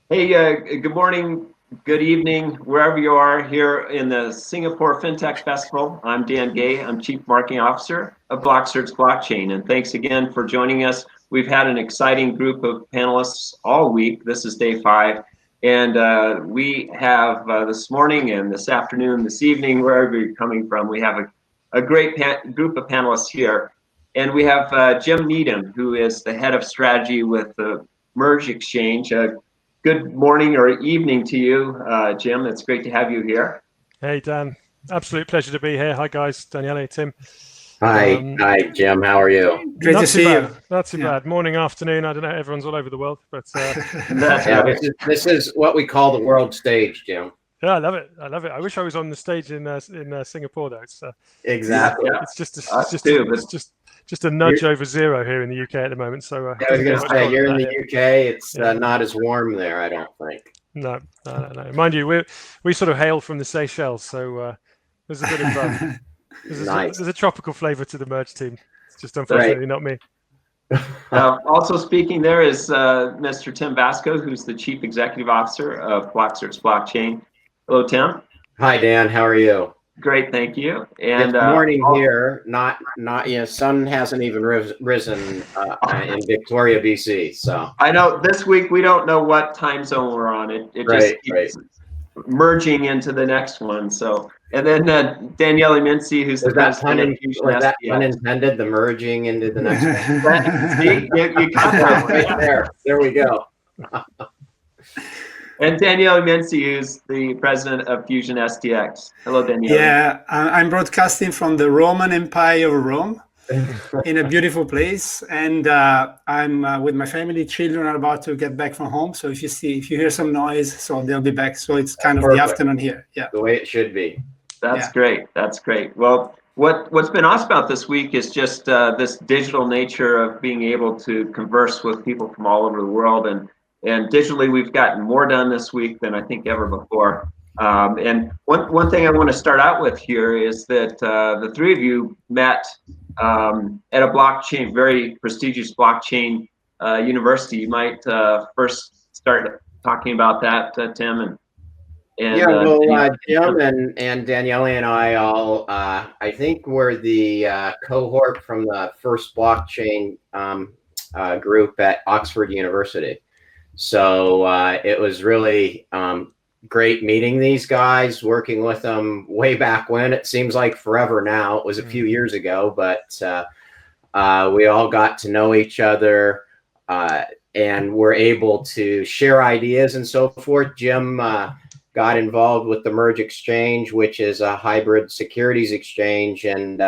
Hey, good morning, good evening, wherever you are here in the Singapore FinTech Festival. I'm Dan Gay. I'm Chief Marketing Officer of BlockCerts Blockchain. And thanks again for joining us. We've had an exciting group of panelists all week. This is day 5. And we have this morning and this afternoon, this evening, wherever you're coming from, we have a great group of panelists here. And we have Jim Needham, who is the head of strategy with the MERJ Exchange. Good morning or evening to you, Jim. It's great to have you here. Hey, Dan. Absolute pleasure to be here. Hi, guys. Daniele, Tim. Hi, Jim. How are you? Great to see you. Not too bad. Morning, afternoon. I don't know. Everyone's all over the world, but this is what we call the world stage, Jim. Yeah, I love it. I love it. I wish I was on the stage in Singapore, though. It's exactly. Yeah. It's just a nudge over zero here in the UK at the moment. So I was going to say, you're in the UK. It's not as warm there, I don't think. No. Mind you, we sort of hail from the Seychelles, so there's a bit of there's a tropical flavour to the MERJ team. It's just unfortunately not me. Also speaking there is Mr. Tim Vasco, who's the Chief Executive Officer of BlockCerts Blockchain. Hello, Tim. Hi, Dan. How are you? Great, thank you. And it's morning here. Not sun hasn't even risen in Victoria, BC. So I know this week we don't know what time zone we're on. It just keeps merging into the next one. So and then Daniele Mincy, who's the president of Fusion STX. That unintended, the merging into the next one. See, you got that right there. There we go. And Daniele Mincy, who's the president of Fusion STX. Hello, Daniele. Yeah, I'm broadcasting from the Roman Empire of Rome in a beautiful place. And I'm with my family. Children are about to get back from home. So if you hear some noise, so they'll be back. So it's kind of the afternoon here. Yeah, the way it should be. That's great. That's great. Well, what's been awesome about this week is just this digital nature of being able to converse with people from all over the world. And digitally, we've gotten more done this week than I think ever before. And one thing I want to start out with here is that the three of you met at a blockchain, very prestigious blockchain university. You might first start talking about that, Tim. Jim and Daniele and I all, I think we're the cohort from the first blockchain group at Oxford University. So it was really great meeting these guys, working with them way back when. It seems like forever now. It was a few years ago, but we all got to know each other and were able to share ideas and so forth. Jim got involved with the MERJ Exchange, which is a hybrid securities exchange and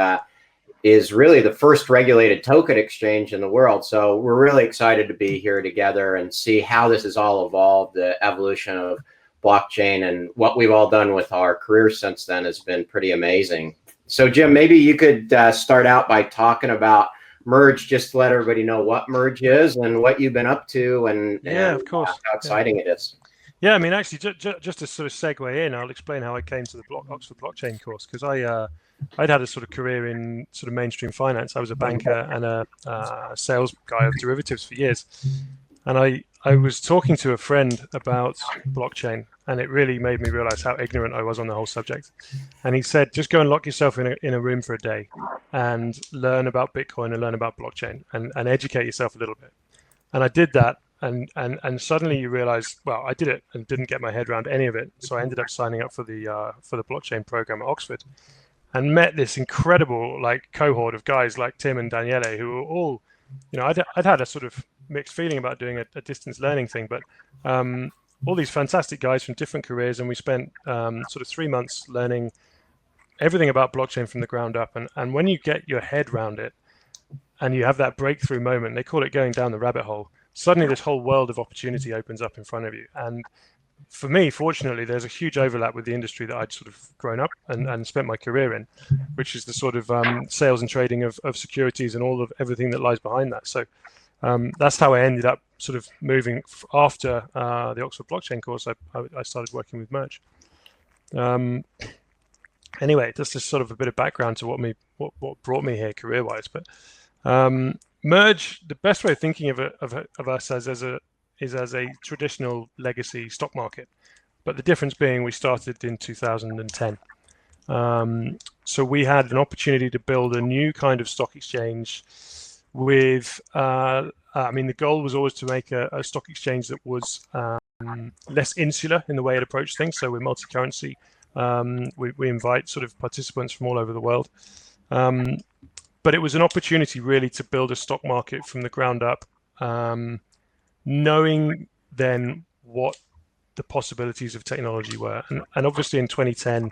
is really the first regulated token exchange in the world. So we're really excited to be here together and see how this has all evolved. The evolution of blockchain and what we've all done with our careers since then has been pretty amazing. So Jim, maybe you could start out by talking about MERJ, just to let everybody know what MERJ is and what you've been up to and of course, how exciting it is. Yeah, I mean, actually, just to sort of segue in, I'll explain how I came to the Oxford Blockchain course, because I'd had a sort of career in sort of mainstream finance. I was a banker and a sales guy of derivatives for years. And I was talking to a friend about blockchain, and it really made me realize how ignorant I was on the whole subject. And he said, just go and lock yourself in a room for a day and learn about Bitcoin and learn about blockchain and educate yourself a little bit. And I did that. And suddenly you realize, well, I did it and didn't get my head around any of it. So I ended up signing up for the blockchain program at Oxford and met this incredible cohort of guys like Tim and Daniele, who were all, I'd had a sort of mixed feeling about doing a distance learning thing, but all these fantastic guys from different careers. And we spent sort of 3 months learning everything about blockchain from the ground up. And when you get your head around it and you have that breakthrough moment, they call it going down the rabbit hole. Suddenly this whole world of opportunity opens up in front of you. And for me, fortunately, there's a huge overlap with the industry that I'd sort of grown up and spent my career in, which is the sort of sales and trading of securities and all of everything that lies behind that. So that's how I ended up sort of moving after the Oxford Blockchain course. I started working with MERJ. Anyway, that's just sort of a bit of background to what brought me here career-wise. But MERJ, the best way of thinking of us as is as a traditional legacy stock market, but the difference being we started in 2010. So we had an opportunity to build a new kind of stock exchange with, the goal was always to make a stock exchange that was less insular in the way it approached things. So we're multi-currency. We invite sort of participants from all over the world. But it was an opportunity really to build a stock market from the ground up, knowing then what the possibilities of technology were. And obviously in 2010,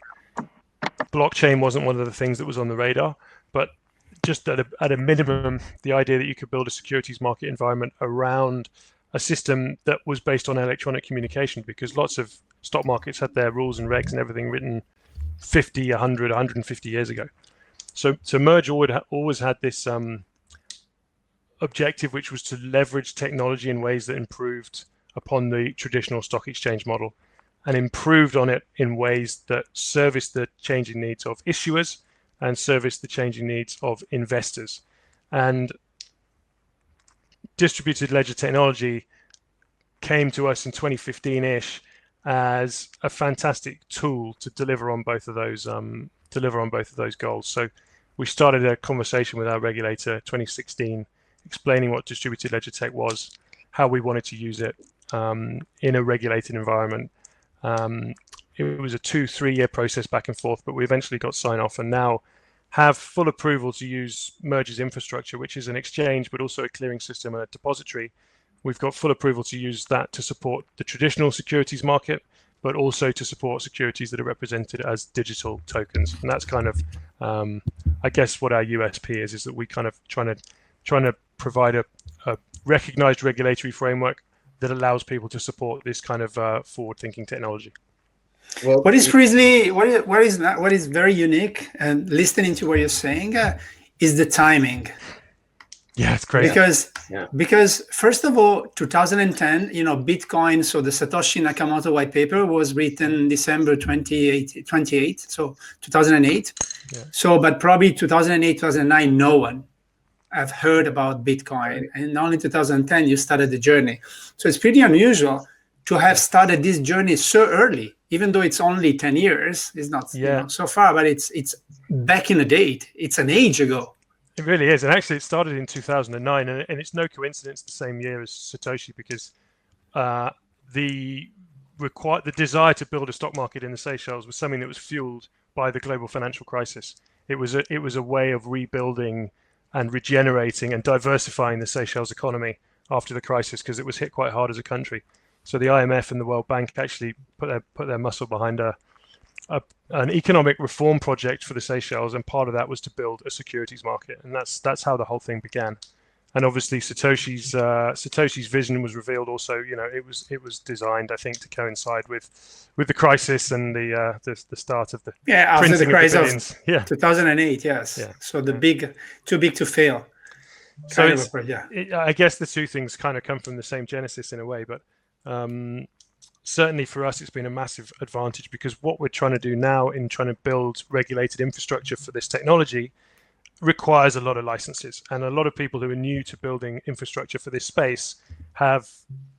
blockchain wasn't one of the things that was on the radar, but just at a minimum, the idea that you could build a securities market environment around a system that was based on electronic communication, because lots of stock markets had their rules and regs and everything written 50, 100, 150 years ago. So MERJ always had this objective, which was to leverage technology in ways that improved upon the traditional stock exchange model and improved on it in ways that service the changing needs of issuers and service the changing needs of investors. And distributed ledger technology came to us in 2015-ish as a fantastic tool to deliver on both of those goals. So we started a conversation with our regulator 2016, explaining what distributed ledger tech was, how we wanted to use it in a regulated environment. It was a 2-3 year process back and forth, but we eventually got sign off and now have full approval to use MERJ's infrastructure, which is an exchange, but also a clearing system and a depository. We've got full approval to use that to support the traditional securities market, but also to support securities that are represented as digital tokens. And that's kind of, I guess, what our USP is that we kind of trying to provide a recognized regulatory framework that allows people to support this kind of forward-thinking technology. Well, what is very unique, and listening to what you're saying, is the timing. Yeah, it's crazy. Because first of all, 2010, Bitcoin, so the Satoshi Nakamoto white paper was written December 28, so 2008. Yeah. So, but probably 2008, 2009, no one have heard about Bitcoin. And only 2010, you started the journey. So it's pretty unusual to have started this journey so early, even though it's only 10 years. It's not so far, but it's back in the date. It's an age ago. It really is. And actually, it started in 2009, and it's no coincidence the same year as Satoshi, because the desire to build a stock market in the Seychelles was something that was fueled by the global financial crisis. It was a way of rebuilding and regenerating and diversifying the Seychelles economy after the crisis, because it was hit quite hard as a country. So the IMF and the World Bank actually put their muscle behind an economic reform project for the Seychelles, and part of that was to build a securities market, and that's how the whole thing began. And obviously Satoshi's vision was revealed also. It was designed, I think, to coincide with the crisis and the start of the after the crisis of 2008. Yes. Yeah. So too big to fail. So I guess the two things kind of come from the same genesis in a way, but certainly for us, it's been a massive advantage, because what we're trying to do now in trying to build regulated infrastructure for this technology requires a lot of licenses. And a lot of people who are new to building infrastructure for this space have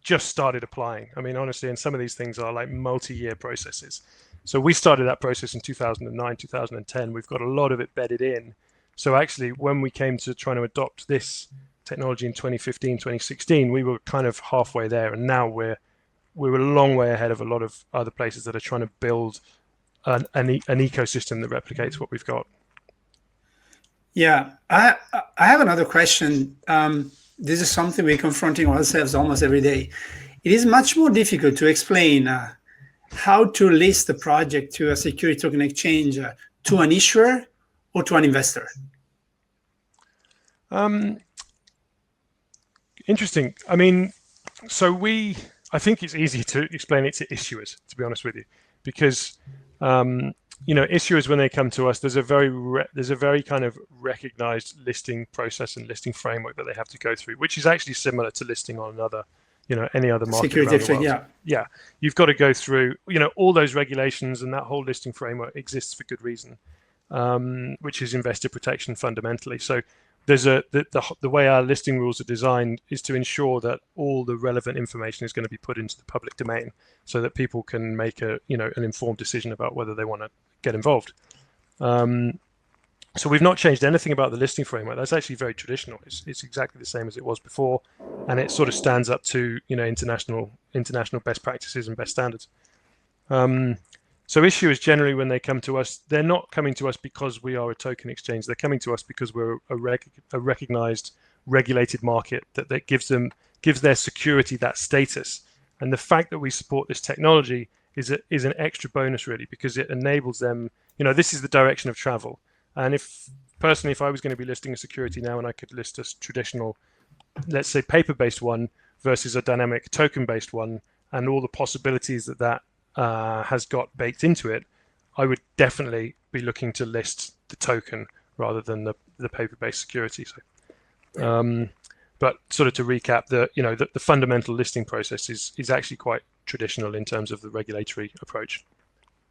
just started applying. I mean, honestly, and some of these things are like multi-year processes. So we started that process in 2009, 2010. We've got a lot of it bedded in. So actually, when we came to trying to adopt this technology in 2015, 2016, we were kind of halfway there. And now we're a long way ahead of a lot of other places that are trying to build an ecosystem that replicates what we've got. Yeah, I have another question. This is something we're confronting ourselves almost every day. It is much more difficult to explain how to list a project to a security token exchange to an issuer or to an investor. Interesting. I mean, I think it's easy to explain it to issuers, to be honest with you, because issuers, when they come to us, there's a very kind of recognized listing process and listing framework that they have to go through, which is actually similar to listing on any other market security around the world. Yeah, you've got to go through all those regulations, and that whole listing framework exists for good reason, which is investor protection fundamentally. So there's the way our listing rules are designed is to ensure that all the relevant information is going to be put into the public domain, so that people can make an informed decision about whether they want to get involved. So we've not changed anything about the listing framework. That's actually very traditional. It's exactly the same as it was before, and it sort of stands up to international best practices and best standards. So issuers generally, when they come to us, they're not coming to us because we are a token exchange. They're coming to us because we're a recognized, regulated market that gives their security that status. And the fact that we support this technology is an extra bonus, really, because it enables them. This is the direction of travel. And if I was going to be listing a security now, and I could list a traditional, let's say, paper-based one versus a dynamic token-based one, and all the possibilities that has got baked into it, I would definitely be looking to list the token rather than the paper-based security. So, but sort of to recap, the fundamental listing process is actually quite traditional in terms of the regulatory approach.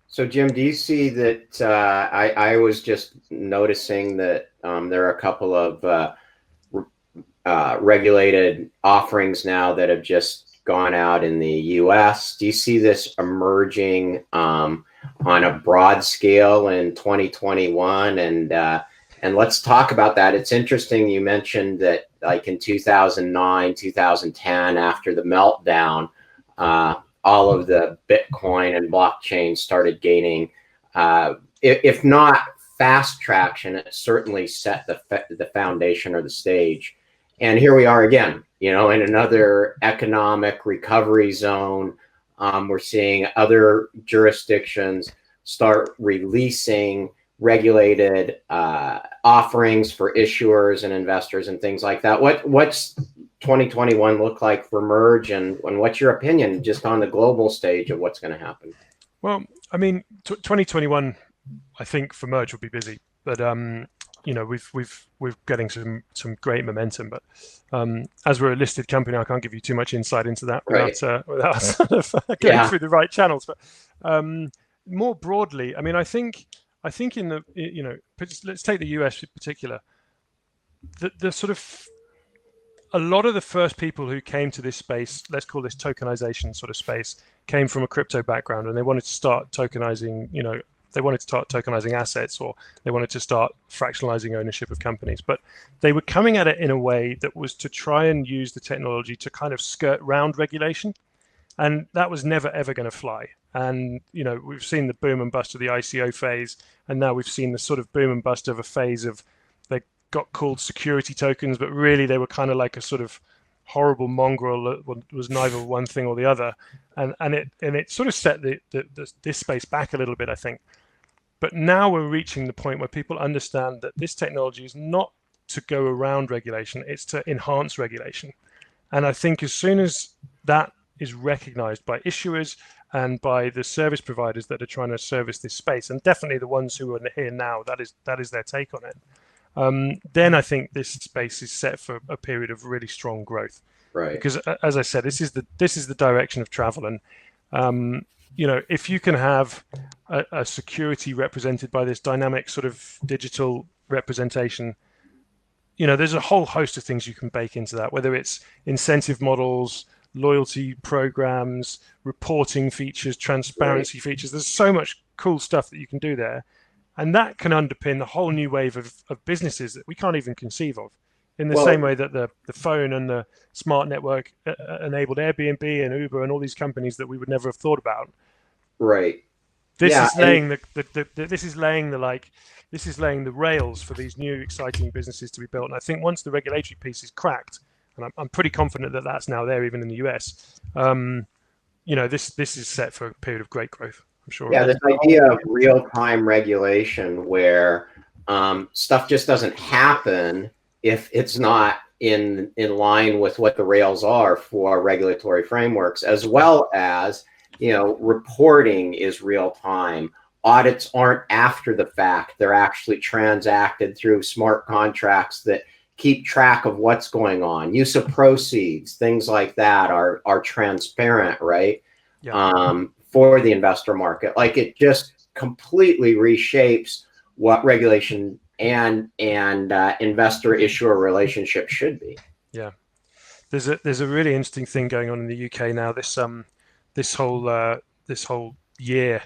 So, Jim, do you see that? I was just noticing that there are a couple of regulated offerings now that have just gone out in the U.S. Do you see this emerging on a broad scale in 2021? And let's talk about that. It's interesting you mentioned that, like in 2009, 2010, after the meltdown, all of the Bitcoin and blockchain started gaining, if not fast traction, it certainly set the foundation or the stage. And here we are again, in another economic recovery zone. We're seeing other jurisdictions start releasing regulated offerings for issuers and investors and things like that. What's 2021 look like for MERJ, and what's your opinion just on the global stage of what's going to happen? Well, I mean, 2021, I think for MERJ will be busy, but we're getting some great momentum. But as we're a listed company, I can't give you too much insight into that without sort of going through the right channels. But more broadly, I mean, I think in the let's take the US in particular. The sort of a lot of the first people who came to this space, let's call this tokenization sort of space, came from a crypto background, and they wanted to start tokenizing, they wanted to start tokenizing assets, or they wanted to start fractionalizing ownership of companies. But they were coming at it in a way that was to try and use the technology to kind of skirt round regulation. And that was never, ever going to fly. And, we've seen the boom and bust of the ICO phase, and now we've seen the sort of boom and bust of a phase of they got called security tokens, but really they were kind of like a sort of horrible mongrel that was neither one thing or the other. And it sort of set this space back a little bit, I think. But now we're reaching the point where people understand that this technology is not to go around regulation, it's to enhance regulation. And I think as soon as that is recognized by issuers and by the service providers that are trying to service this space, and definitely the ones who are here now, that is their take on it, then I think this space is set for a period of really strong growth. Right. Because as I said, this is the direction of travel. And if you can have a security represented by this dynamic sort of digital representation, there's a whole host of things you can bake into that, whether it's incentive models, loyalty programs, reporting features, transparency features. There's so much cool stuff that you can do there. And that can underpin a whole new wave of businesses that we can't even conceive of. In the same way that the phone and the smart network enabled Airbnb and Uber and all these companies that we would never have thought about. Right. This is laying the rails for these new exciting businesses to be built. And I think once the regulatory piece is cracked, and I'm pretty confident that that's now there even in the US, this is set for a period of great growth, I'm sure. Yeah, this idea of real-time regulation where stuff just doesn't happen if it's not in line with what the rails are for regulatory frameworks, as well as, reporting is real time. Audits aren't after the fact. They're actually transacted through smart contracts that keep track of what's going on. Use of proceeds, things like that are transparent, right? Yeah. For the investor market. Like, it just completely reshapes what regulation and investor-issuer relationship should be. Yeah, there's a really interesting thing going on in the UK now. This whole year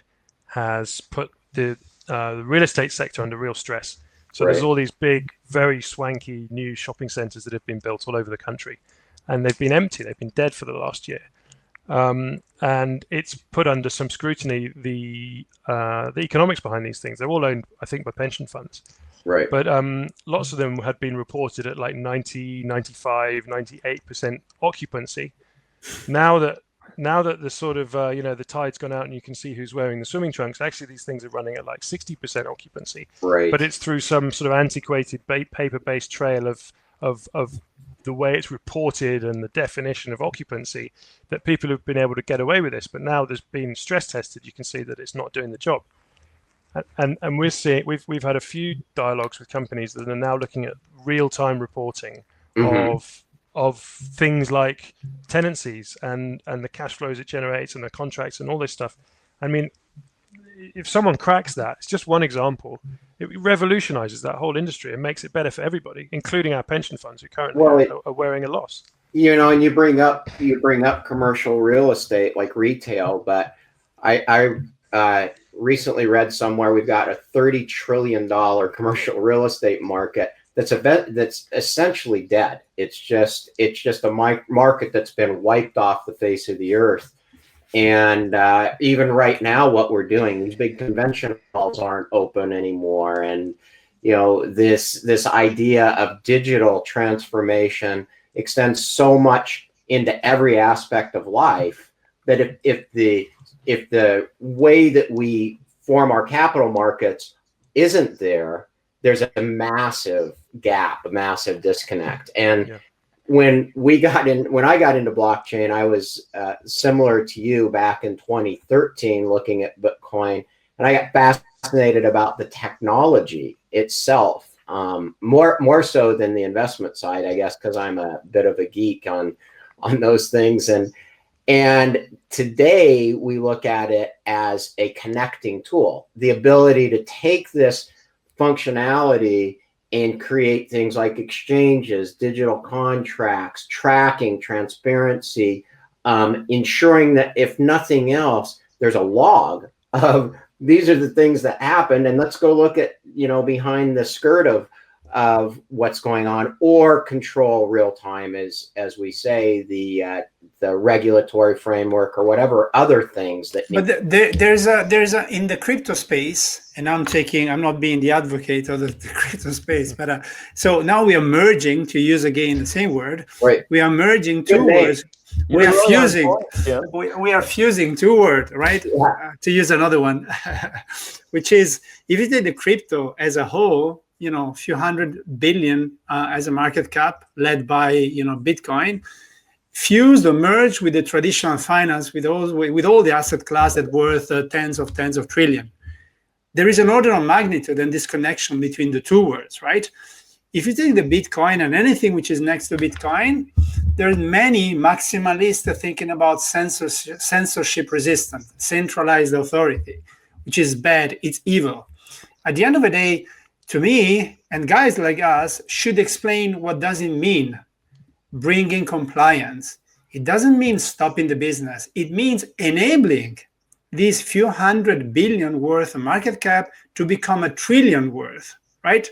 has put the real estate sector under real stress. So there's all these big, very swanky new shopping centres that have been built all over the country, and they've been empty. They've been dead for the last year, and it's put under some scrutiny the economics behind these things. They're all owned, I think, by pension funds. Right. But lots of them had been reported at like 90, 95, 98% occupancy. Now that the sort of the tide's gone out and you can see who's wearing the swimming trunks, actually these things are running at like 60% occupancy. Right. But it's through some sort of antiquated paper-based trail of the way it's reported and the definition of occupancy that people have been able to get away with this. But now there's been stress tested, you can see that it's not doing the job. And we're seeing we've had a few dialogues with companies that are now looking at real-time reporting of things like tenancies and the cash flows it generates and the contracts and all this stuff. I mean, if someone cracks that, it's just one example. It revolutionizes that whole industry and makes it better for everybody, including our pension funds who currently are wearing a loss. And you bring up commercial real estate like retail, but I recently read somewhere we've got a $30 trillion commercial real estate market that's essentially dead. It's just a market that's been wiped off the face of the earth. And even right now, what we're doing, these big convention halls aren't open anymore. And this idea of digital transformation extends so much into every aspect of life that if the way that we form our capital markets isn't there, there's a massive gap, a massive disconnect. And when I got into blockchain, I was similar to you back in 2013 looking at Bitcoin, and I got fascinated about the technology itself, more so than the investment side, I guess, because I'm a bit of a geek on those things. And today we look at it as a connecting tool, the ability to take this functionality and create things like exchanges, digital contracts, tracking, transparency, ensuring that if nothing else, there's a log of these are the things that happened, and let's go look at behind the skirt of what's going on, or control real time, as we say, the regulatory framework or whatever other things that. But there's a in the crypto space, and I'm not being the advocate of the crypto space, but so now we are merging, to use again the same word. Right. We are merging two words. We are fusing two words, right? Yeah. To use another one, which is, if you take the crypto as a whole, a few hundred billion as a market cap, led by Bitcoin, fused or merged with the traditional finance, with all the asset class that worth tens of trillion. There is an order of magnitude and disconnection between the two words, right? If you take the Bitcoin and anything which is next to Bitcoin, there are many maximalists thinking about censorship resistant, centralized authority, which is bad, it's evil. At the end of the day, to me, and guys like us should explain what does it mean bringing compliance. It doesn't mean stopping the business. It means enabling these few hundred billion worth of market cap to become a trillion worth, right?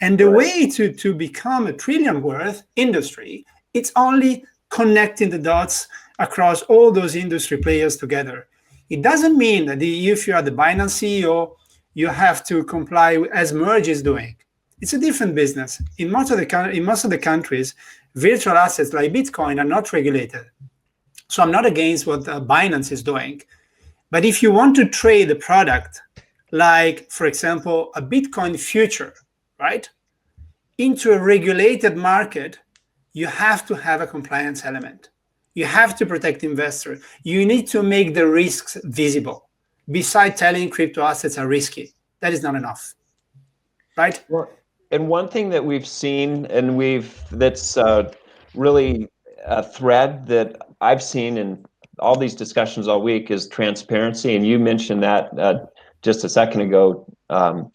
And the way to become a trillion worth industry, it's only connecting the dots across all those industry players together. It doesn't mean that if you are the Binance CEO, you have to comply as MERJ is doing. It's a different business. In most of the countries, virtual assets like Bitcoin are not regulated. So I'm not against what Binance is doing. But if you want to trade a product like, for example, a Bitcoin future, right, into a regulated market, you have to have a compliance element. You have to protect investors. You need to make the risks visible. Besides telling crypto assets are risky, that is not enough, right? Well, and one thing that we've seen, and that's really a thread that I've seen in all these discussions all week, is transparency. And you mentioned that just a second ago,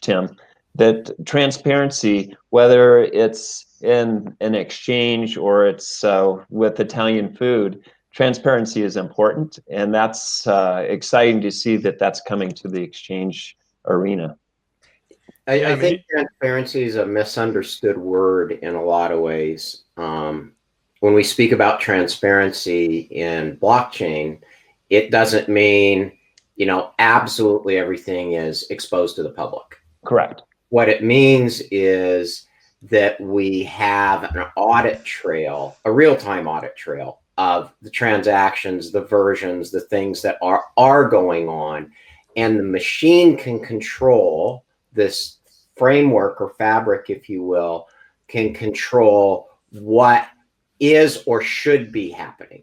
Tim. that transparency, whether it's in an exchange or it's with Italian food, transparency is important, and that's exciting to see that that's coming to the exchange arena. I think transparency is a misunderstood word in a lot of ways. When we speak about transparency in blockchain, it doesn't mean, you know, absolutely everything is exposed to the public. Correct. What it means is that we have an audit trail, a real-time audit trail of the transactions, the versions, the things that are going on, and the machine can control this framework or fabric, if you will, can control what is or should be happening.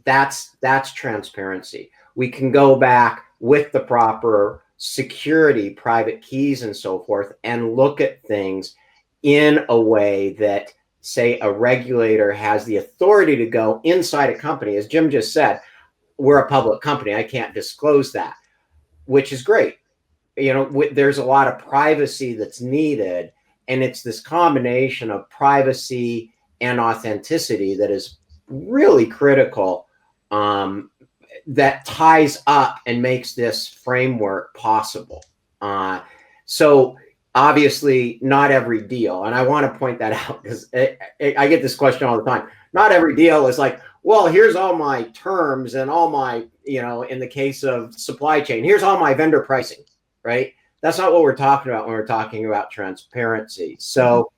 That's transparency. We can go back with the proper security, private keys and so forth, and look at things in a way that, say, a regulator has the authority to go inside a company. As Jim just said, we're a public company. I can't disclose that, which is great. You know, there's a lot of privacy that's needed, and it's this combination of privacy and authenticity that is really critical, that ties up and makes this framework possible. So obviously not every deal, and I want to point that out because I get this question all the time. Not every deal is like, well, here's all my terms and all my, you know, in the case of supply chain, here's all my vendor pricing, right? That's not what we're talking about when we're talking about transparency. So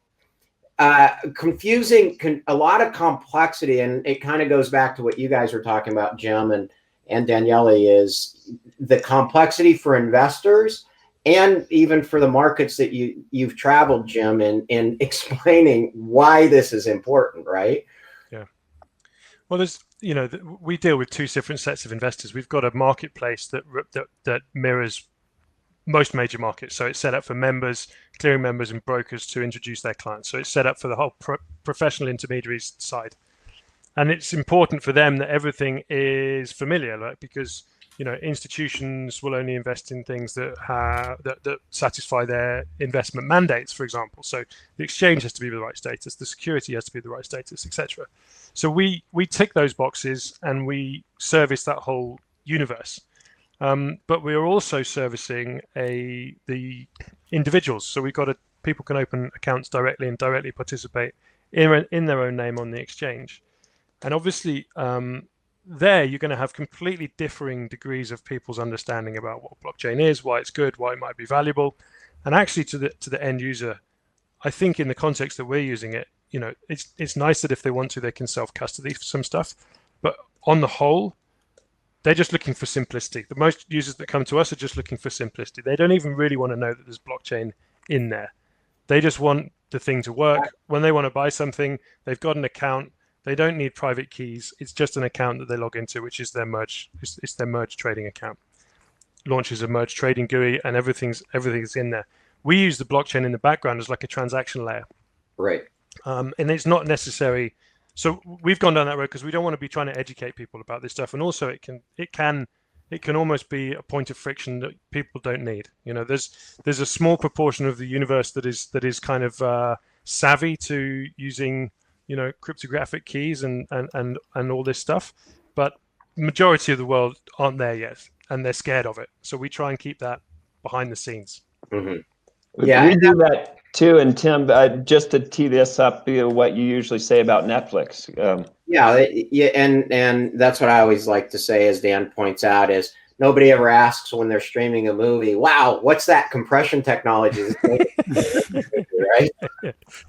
confusing, a lot of complexity, and it kind of goes back to what you guys were talking about, Jim and Daniele, is the complexity for investors and even for the markets that you've traveled, Jim, in explaining why this is important, right? Yeah. Well, there's, you know, we deal with two different sets of investors. We've got a marketplace that mirrors most major markets. So it's set up for members, clearing members and brokers to introduce their clients. So it's set up for the whole professional intermediaries side. And it's important for them that everything is familiar, like, because, you know, institutions will only invest in things that that satisfy their investment mandates, for example. So the exchange has to be the right status, the security has to be the right status, etc. So we tick those boxes and we service that whole universe. But we are also servicing the individuals. So we've got people can open accounts directly and directly participate in their own name on the exchange. And obviously, there you're going to have completely differing degrees of people's understanding about what blockchain is, why it's good, why it might be valuable, and actually to the end user. I think in the context that we're using it, you know, it's nice that if they want to, they can self-custody some stuff. But on the whole, they're just looking for simplicity. The most users that come to us are just looking for simplicity. They don't even really want to know that there's blockchain in there. They just want the thing to work. When they want to buy something, they've got an account. They don't need private keys. It's just an account that they log into, which is their MERJ. It's their MERJ trading account. Launches a MERJ trading GUI, and everything's in there. We use the blockchain in the background as like a transaction layer. Right. And it's not necessary. So we've gone down that road because we don't want to be trying to educate people about this stuff, and also it can almost be a point of friction that people don't need. You know, there's a small proportion of the universe that is kind of savvy to using, you know, cryptographic keys and all this stuff, but majority of the world aren't there yet, and they're scared of it. So we try and keep that behind the scenes. Mm-hmm. Yeah, we do that too. And Tim, just to tee this up, what you usually say about Netflix. Yeah, and that's what I always like to say, as Dan points out, is nobody ever asks when they're streaming a movie, wow, what's that compression technology? Right?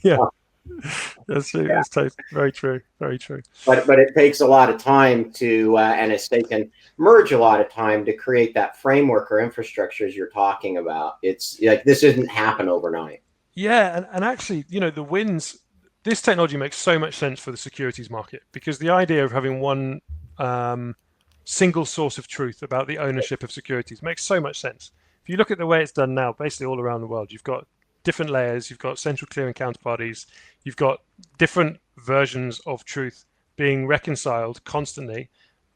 Yeah. That's true. Yeah. That's very true. Very true. But it takes a lot of time to, and it's taken MERJ a lot of time to create that framework or infrastructure as you're talking about. It's like, this didn't happen overnight. Yeah, and actually, you know, the wins. This technology makes so much sense for the securities market, because the idea of having one single source of truth about the ownership of securities makes so much sense. If you look at the way it's done now, basically all around the world, you've got different layers, you've got central clearing counterparties, you've got different versions of truth being reconciled constantly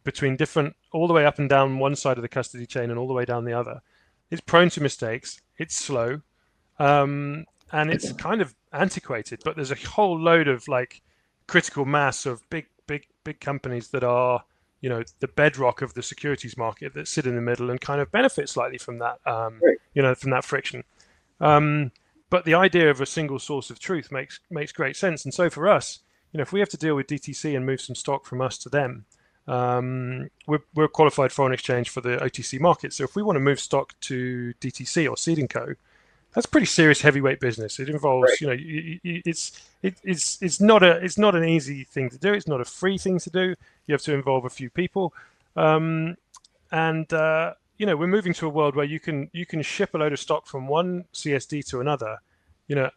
between different, all the way up and down one side of the custody chain and all the way down the other. It's prone to mistakes, it's slow, and it's kind of antiquated. But there's a whole load of like critical mass of big companies that are, you know, the bedrock of the securities market that sit in the middle and kind of benefit slightly from that, you know, from that friction. But the idea of a single source of truth makes great sense. And so for us, you know, if we have to deal with DTC and move some stock from us to them, we're a qualified foreign exchange for the OTC market. So if we want to move stock to DTC or Seed & Co, that's pretty serious heavyweight business. It involves, you know, it's not an easy thing to do. It's not a free thing to do. You have to involve a few people, and you know, we're moving to a world where you can ship a load of stock from one CSD to another, you know,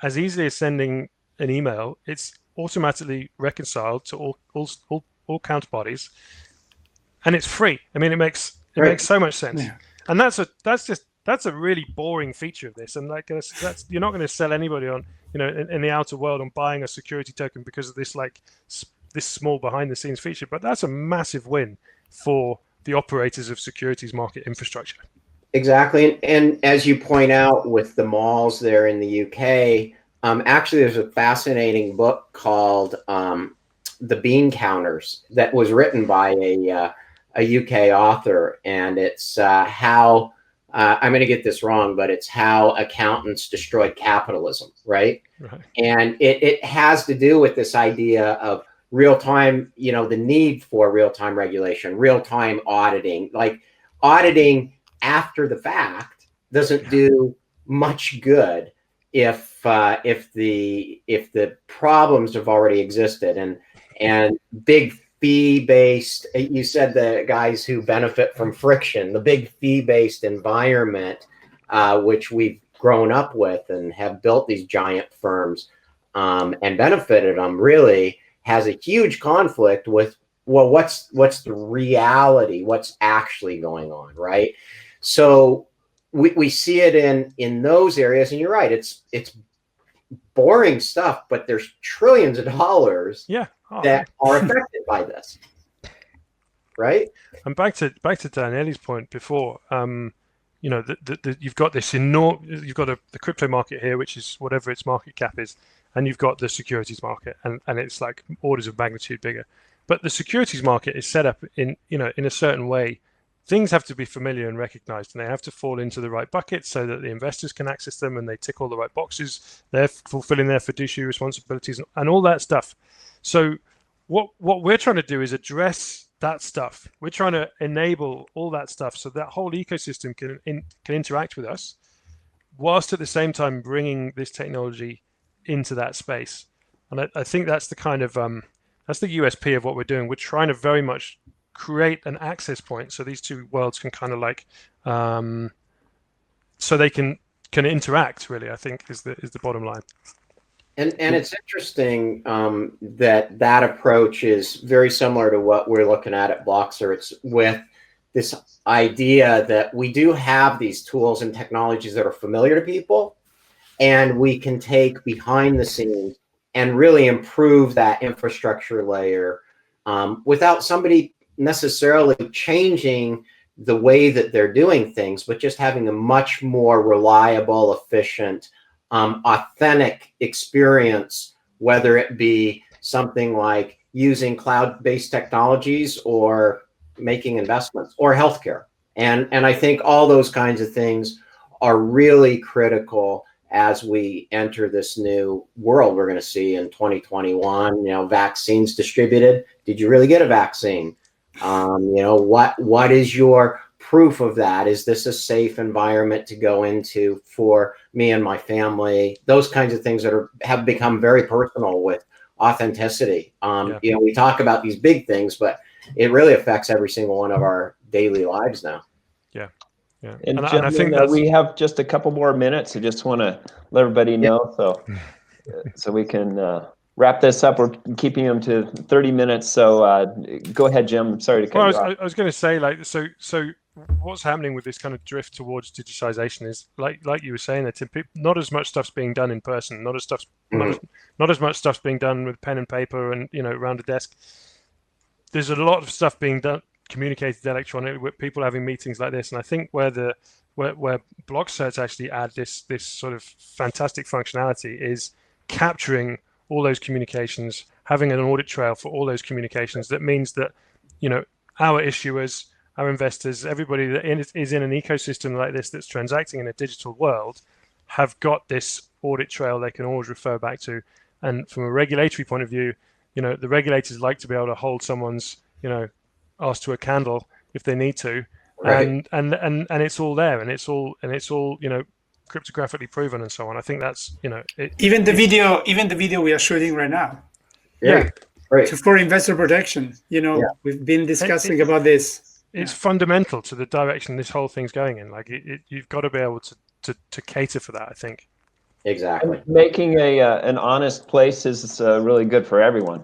as easily as sending an email. It's automatically reconciled to all counterparties, and it's free. I mean, it makes so much sense. Yeah. And that's a really boring feature of this. And like that's you're not going to sell anybody on, you know, in the outer world on buying a security token because of this like this small behind the scenes feature. But that's a massive win for the operators of securities market infrastructure. Exactly. And as you point out with the malls there in the UK, actually there's a fascinating book called The Bean Counters that was written by a UK author. And it's how, I'm going to get this wrong, but it's how accountants destroyed capitalism, right? And it has to do with this idea of real-time, you know, the need for real-time regulation, real-time auditing. Like auditing after the fact doesn't do much good if the problems have already existed. And big fee-based, you said the guys who benefit from friction, the big fee-based environment, which we've grown up with and have built these giant firms and benefited them, really has a huge conflict with, well, what's the reality, what's actually going on, right? So we see it in those areas, and you're right, it's boring stuff, but there's trillions of dollars that are affected by this, right? And back to Daniele's point before, you know, you've got this enormous, you've got the crypto market here, which is whatever its market cap is, and you've got the securities market, and it's like orders of magnitude bigger. But the securities market is set up in, you know, in a certain way. Things have to be familiar and recognized, and they have to fall into the right buckets so that the investors can access them and they tick all the right boxes. They're fulfilling their fiduciary responsibilities and all that stuff. So what we're trying to do is address that stuff. We're trying to enable all that stuff so that whole ecosystem can interact with us, whilst at the same time bringing this technology into that space. And I think that's the kind of that's the USP of what we're doing. We're trying to very much create an access point so these two worlds can kind of like so they can interact, really, I think is the bottom line. And it's interesting that approach is very similar to what we're looking at BlockCerts, with this idea that we do have these tools and technologies that are familiar to people, and we can take behind the scenes and really improve that infrastructure layer without somebody necessarily changing the way that they're doing things, but just having a much more reliable, efficient, authentic experience, whether it be something like using cloud-based technologies or making investments or healthcare. And I think all those kinds of things are really critical as we enter this new world we're going to see in 2021. You know, vaccines distributed. Did you really get a vaccine? You know, what is your proof of that? Is this a safe environment to go into for me and my family? Those kinds of things that have become very personal with authenticity. You know, we talk about these big things, but it really affects every single one of our daily lives now. Yeah. And I think we have just a couple more minutes. I just want to let everybody know, so we can wrap this up. We're keeping them to 30 minutes. So go ahead, Jim. I'm sorry to cut you off. I was going to say, like, so what's happening with this kind of drift towards digitization is, like you were saying, that not as much stuff's being done in person. Not as much stuff's being done with pen and paper and, you know, around a desk. There's a lot of stuff being done communicated electronically, with people having meetings like this. And I think where BlockCerts actually add this sort of fantastic functionality is capturing all those communications, having an audit trail for all those communications. That means that, you know, our issuers, our investors, everybody that is in an ecosystem like this that's transacting in a digital world, have got this audit trail they can always refer back to. And from a regulatory point of view, you know, the regulators like to be able to hold someone's, you know, ass to a candle if they need to, Right. and it's all there, and it's all you know, cryptographically proven and so on. I think that's, you know, even the video we are shooting right now. Yeah. Right. For investor protection, you know, we've been discussing about this. It's fundamental to the direction this whole thing's going in. Like you've got to be able to cater for that, I think. Exactly. Making an honest place is really good for everyone.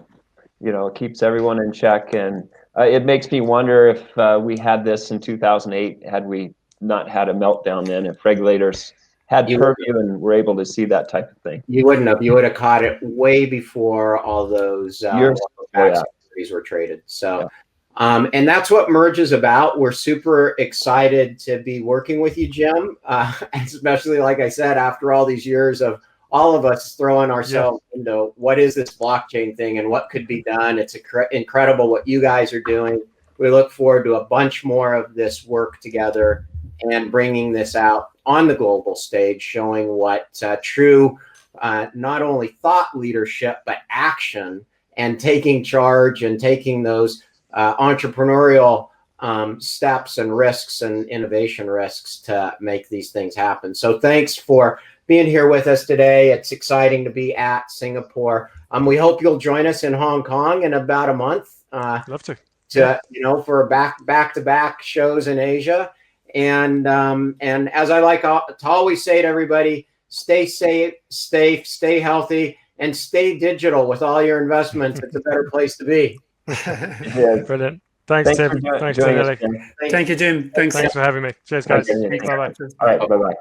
You know, it keeps everyone in check, and it makes me wonder if we had this in 2008, had we not had a meltdown then, if regulators had purview and were able to see that type of thing. You wouldn't have. You would have caught it way before all those securities were traded. So, and that's what MERJ is about. We're super excited to be working with you, Jim, especially, like I said, after all these years of all of us throwing ourselves into what is this blockchain thing and what could be done. It's incredible what you guys are doing. We look forward to a bunch more of this work together and bringing this out on the global stage, showing what true, not only thought leadership, but action and taking charge and taking those entrepreneurial steps and risks and innovation risks to make these things happen. So thanks for being here with us today. It's exciting to be at Singapore. We hope you'll join us in Hong Kong in about a month. Love to. You know, for back-to-back shows in Asia. And as I like to always say to everybody, stay safe, stay healthy, and stay digital with all your investments. It's a better place to be. Brilliant. Thanks, Tim. Thanks, Tim. Thank you, Jim. Thanks for having me. Cheers, guys. Bye-bye. All right, bye-bye.